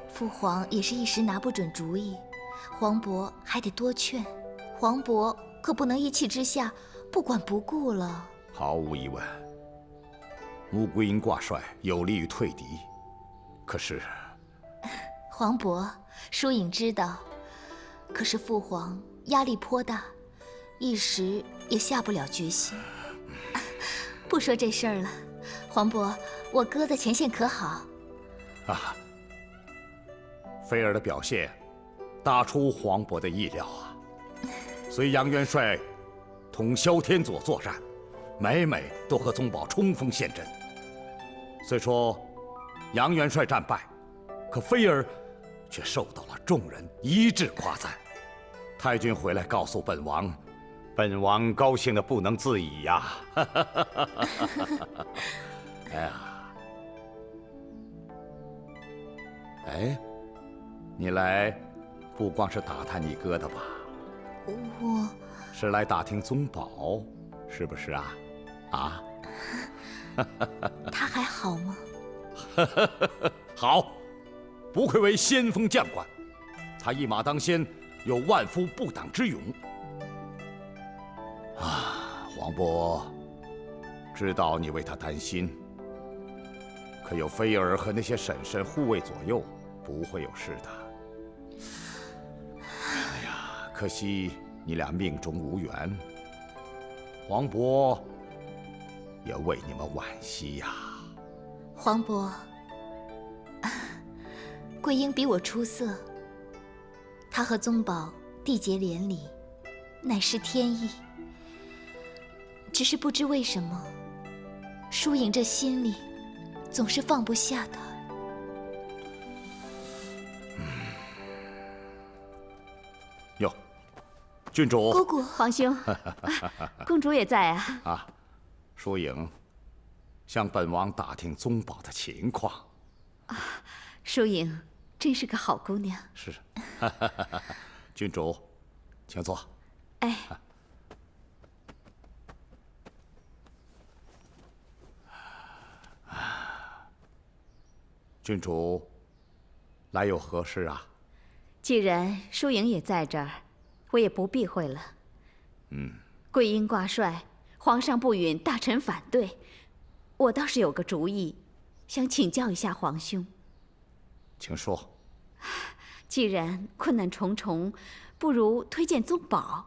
父皇也是一时拿不准主意，皇伯还得多劝。皇伯可不能一气之下不管不顾了。毫无疑问，穆桂英挂帅有利于退敌。可是，皇伯，疏影知道，可是父皇压力颇大，一时也下不了决心。不说这事儿了，皇伯，我哥在前线可好？啊，菲儿的表现大出皇伯的意料啊！随杨元帅同萧天佐作战，每每都和宗保冲锋陷阵。虽说杨元帅战败，可菲儿却受到了众人一致夸赞。太君回来告诉本王，本王高兴得不能自已呀！哎呀，哎，你来不光是打探你哥的吧？我是来打听宗保，是不是啊？啊？他还好吗？好，不愧为先锋将官，他一马当先，有万夫不挡之勇。啊，皇伯，知道你为他担心，可有菲儿和那些婶婶护卫左右，不会有事的。哎呀，可惜你俩命中无缘，皇伯也为你们惋惜呀。皇伯，桂英比我出色，她和宗保缔结连理，乃是天意。只是不知为什么，疏影这心里总是放不下他。哟，郡主，姑姑，皇兄，公主也在啊。啊，疏影向本王打听宗保的情况。疏影真是个好姑娘。是，郡主，请坐。哎，郡主来有何事啊？既然疏影也在这儿，我也不避讳了。桂英挂帅，皇上不允大臣反对，我倒是有个主意，想请教一下皇兄。请说。既然困难重重，不如推荐宗保。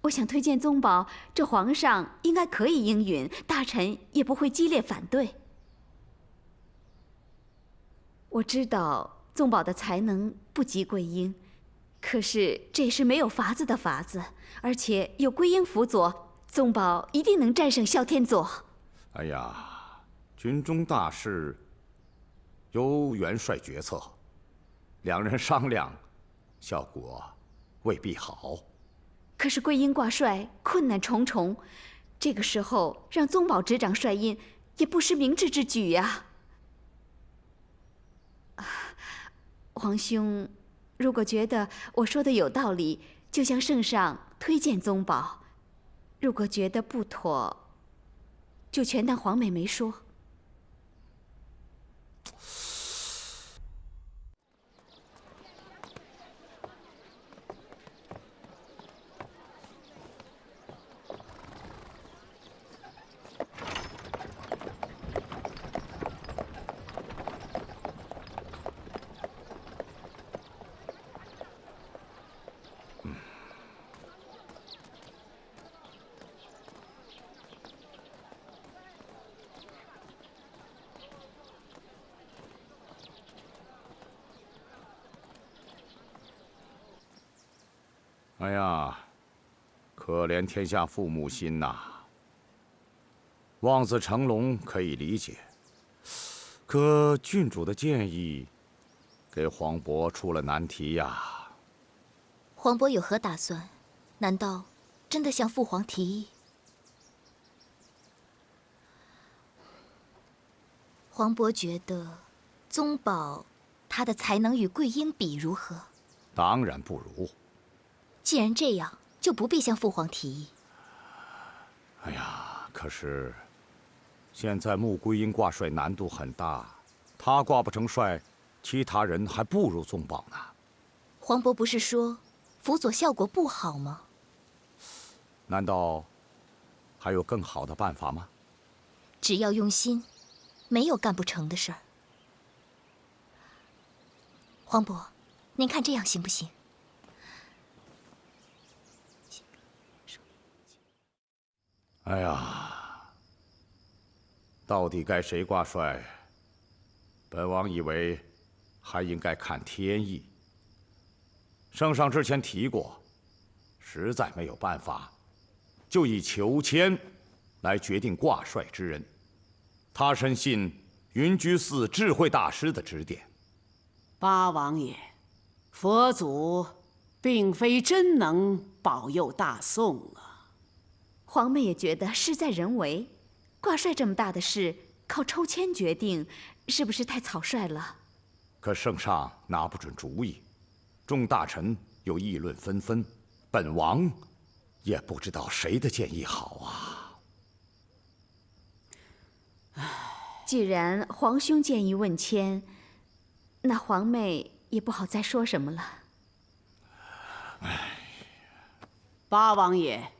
我想推荐宗保，这皇上应该可以应允，大臣也不会激烈反对。我知道宗保的才能不及桂英，可是这也是没有法子的法子，而且有桂英辅佐，宗保一定能战胜萧天佐。哎呀，军中大事由元帅决策，两人商量，效果未必好。可是桂英挂帅，困难重重，这个时候让宗保执掌帅印，也不失明智之举呀。皇兄，如果觉得我说的有道理，就向圣上推荐宗保；如果觉得不妥，就全当皇妹没说。哎呀，可怜天下父母心呐！望子成龙可以理解，可郡主的建议给皇伯出了难题呀。皇伯有何打算？难道真的向父皇提议？皇伯觉得宗保他的才能与桂英比如何？当然不如。既然这样，就不必向父皇提议。哎呀，可是现在穆桂英挂帅难度很大，她挂不成帅，其他人还不如宗宝呢。黄渤不是说辅佐效果不好吗？难道还有更好的办法吗？只要用心，没有干不成的事儿。黄渤，您看这样行不行？哎呀，到底该谁挂帅？本王以为还应该看天意。圣上之前提过，实在没有办法，就以裘千来决定挂帅之人。他深信云居寺智慧大师的指点。八王爷，佛祖并非真能保佑大宋啊。皇妹也觉得事在人为，挂帅这么大的事靠抽签决定，是不是太草率了？可圣上拿不准主意，众大臣又议论纷纷，本王也不知道谁的建议好啊。既然皇兄建议问签，那皇妹也不好再说什么了。八王爷，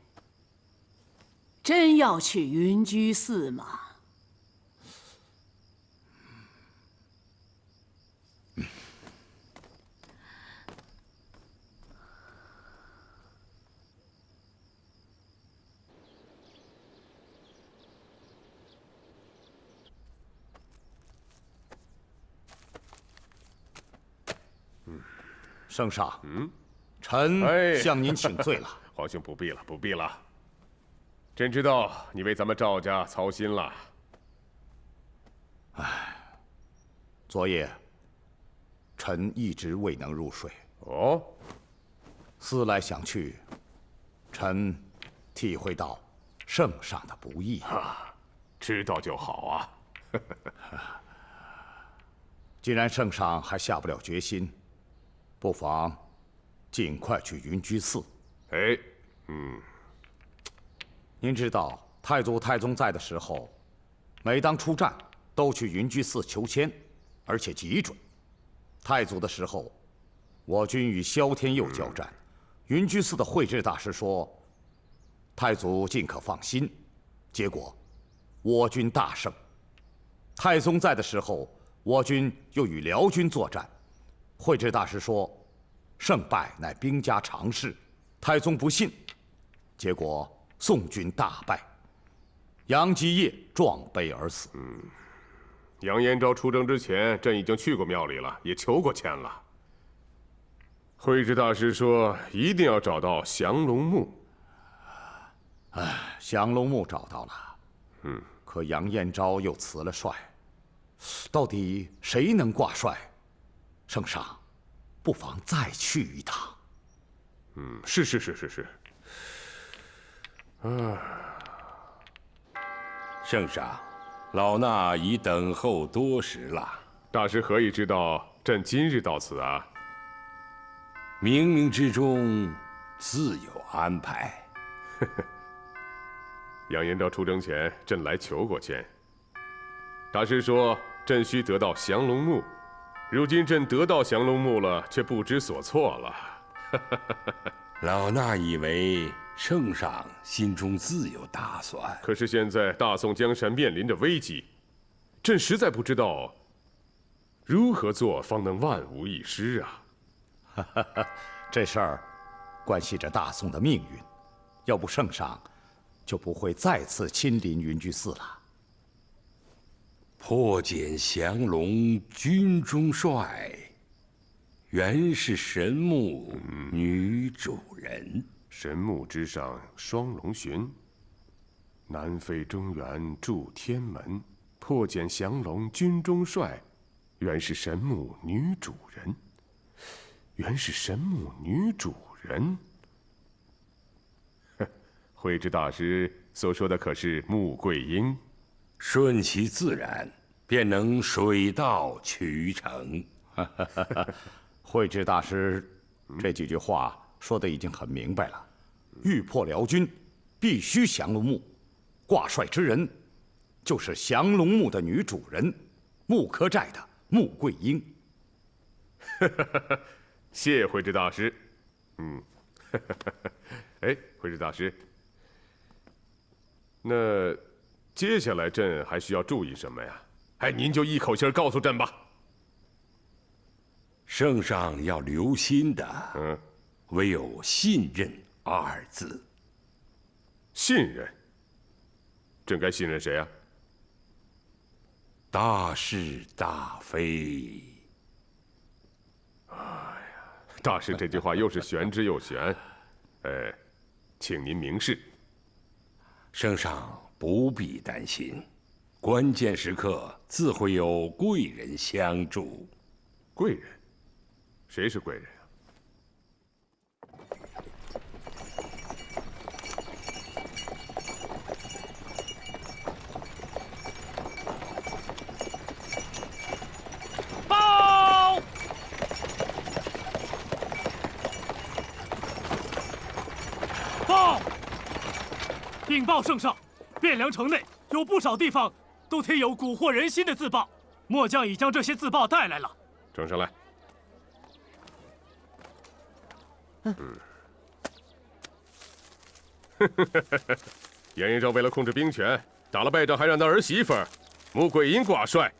真要去云居寺吗？圣上，臣向您请罪了。皇兄不必了，不必了。朕知道你为咱们赵家操心了。昨夜，臣一直未能入睡。哦，思来想去，臣体会到圣上的不易。知道就好啊。既然圣上还下不了决心，不妨尽快去云居寺。哎，您知道太祖太宗在的时候，每当出战都去云居寺求签，而且极准。太祖的时候，我军与萧天佑交战，云居寺的慧智大师说，太祖尽可放心，结果我军大胜。太宗在的时候，我军又与辽军作战，慧智大师说，胜败乃兵家常事，太宗不信，结果宋军大败，杨基业壮悲而死。杨延昭出征之前，朕已经去过庙里了，也求过签了。慧智大师说，一定要找到降龙墓。降龙墓找到了，可杨延昭又辞了帅，到底谁能挂帅？圣上，不妨再去一趟。是。圣上，老衲已等候多时了。大师何以知道朕今日到此啊？冥冥之中自有安排。杨延昭出征前，朕来求过签。大师说，朕需得到降龙墓。如今朕得到降龙墓了，却不知所措了。老衲以为圣上心中自有打算。可是现在大宋江山面临着危机，朕实在不知道如何做方能万无一失啊！这事儿关系着大宋的命运，要不圣上就不会再次亲临云居寺了。破茧降龙军中帅，原是神木女主人。神木之上双龙巡，南飞中原驻天门。破茧降龙军中帅，原是神木女主人。原是神木女主人。慧智大师所说的可是穆桂英？顺其自然，便能水到渠成。慧智大师这几句话说的已经很明白了。欲破辽军，必须降龙墓。挂帅之人，就是降龙墓的女主人，木柯寨的穆桂英。谢慧之大师。哎，慧之大师，那接下来朕还需要注意什么呀？哎，您就一口气儿告诉朕吧。圣上要留心的，唯有信任二字。信任？朕该信任谁啊？大是大非。大师这句话又是玄之又玄，请您明示。圣上不必担心，关键时刻自会有贵人相助。贵人？谁是贵人啊？报！报！禀报圣上，汴梁城内有不少地方都贴有蛊惑人心的自报，末将已将这些自报带来了。呈上来。严延昭为了控制兵权，打了败仗，还让他儿媳妇穆桂英挂帅，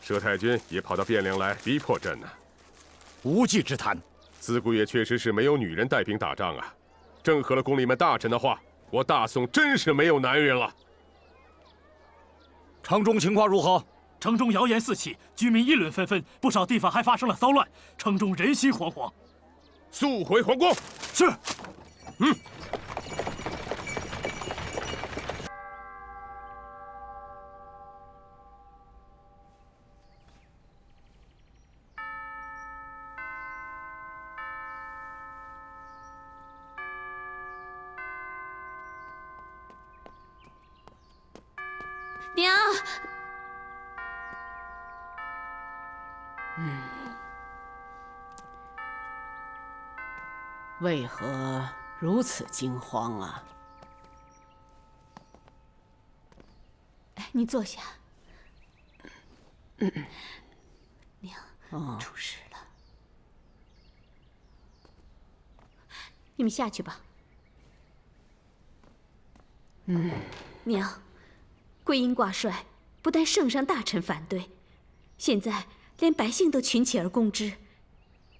佘太君也跑到汴梁来逼迫朕呢。无稽之谈。自古也确实是没有女人带兵打仗啊。正合了宫里面大臣的话，我大宋真是没有男人了。城中情况如何？城中谣言四起，居民议论纷纷，不少地方还发生了骚乱，城中人心惶惶。速回皇宫。是。娘。为何如此惊慌啊？你坐下。娘，出事了。你们下去吧。娘，桂英挂帅，不但圣上大臣反对，现在连百姓都群起而攻之。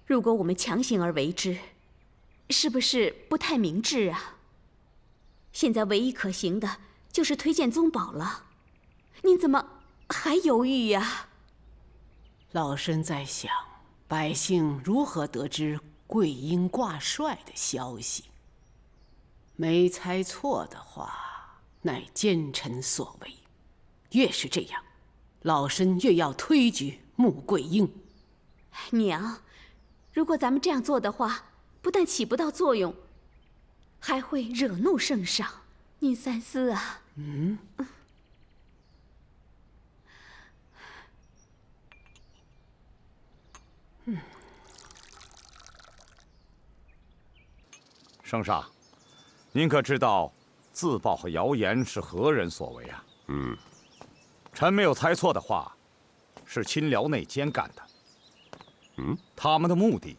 如果我们强行而为之，是不是不太明智啊？现在唯一可行的就是推荐宗保了。您怎么还犹豫呀？老身在想，百姓如何得知桂英挂帅的消息？没猜错的话，乃奸臣所为。越是这样，老身越要推举穆桂英。娘，如果咱们这样做的话，不但起不到作用，还会惹怒圣上。您三思啊！圣上，您可知道自报和谣言是何人所为啊？臣没有猜错的话，是亲辽内奸干的。他们的目的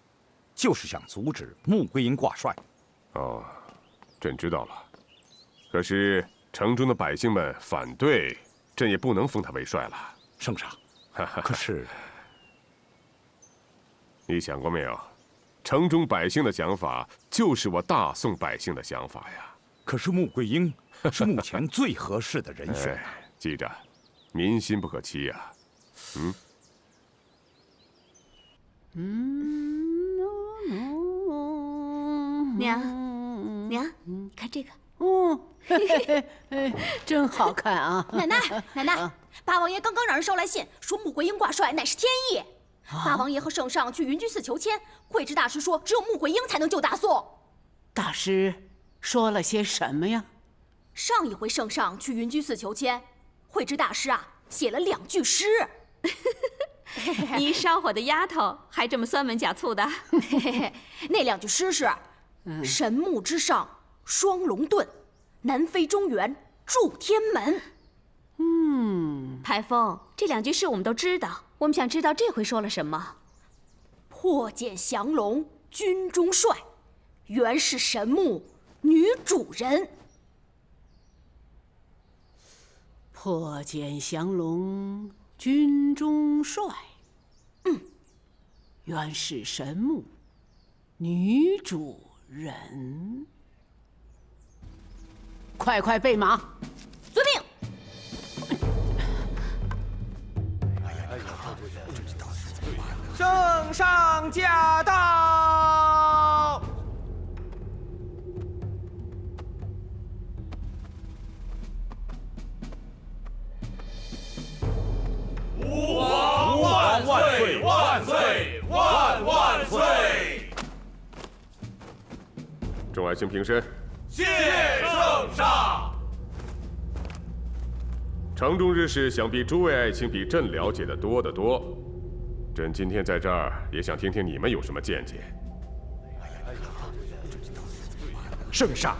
就是想阻止穆桂英挂帅。哦，朕知道了。可是城中的百姓们反对，朕也不能封他为帅了。圣上，可是你想过没有？城中百姓的想法就是我大宋百姓的想法呀。可是穆桂英是目前最合适的人选啊。记着，民心不可欺呀。娘，看这个。真好看啊！奶奶，八王爷刚刚让人捎来信，说穆桂英挂帅乃是天意。八王爷和圣上去云居寺求签，慧知大师说只有穆桂英才能救大宋。大师说了些什么呀？上一回圣上去云居寺求签，慧知大师写了2句诗。你烧火的丫头还这么酸文假醋的？那2句诗是：神木之上双龙遁，南飞中原助天门。台风，这2句诗我们都知道，我们想知道这回说了什么。破茧降龙，军中帅，原是神木女主人。破茧降龙，军中帅。原是神木女主人。快快备马！遵命。圣上驾到！吾皇万岁万岁万万岁！众爱卿平身。谢圣上。城中之事，想必诸位爱卿比朕了解的多得多。朕今天在这儿，也想听听你们有什么见解。圣上，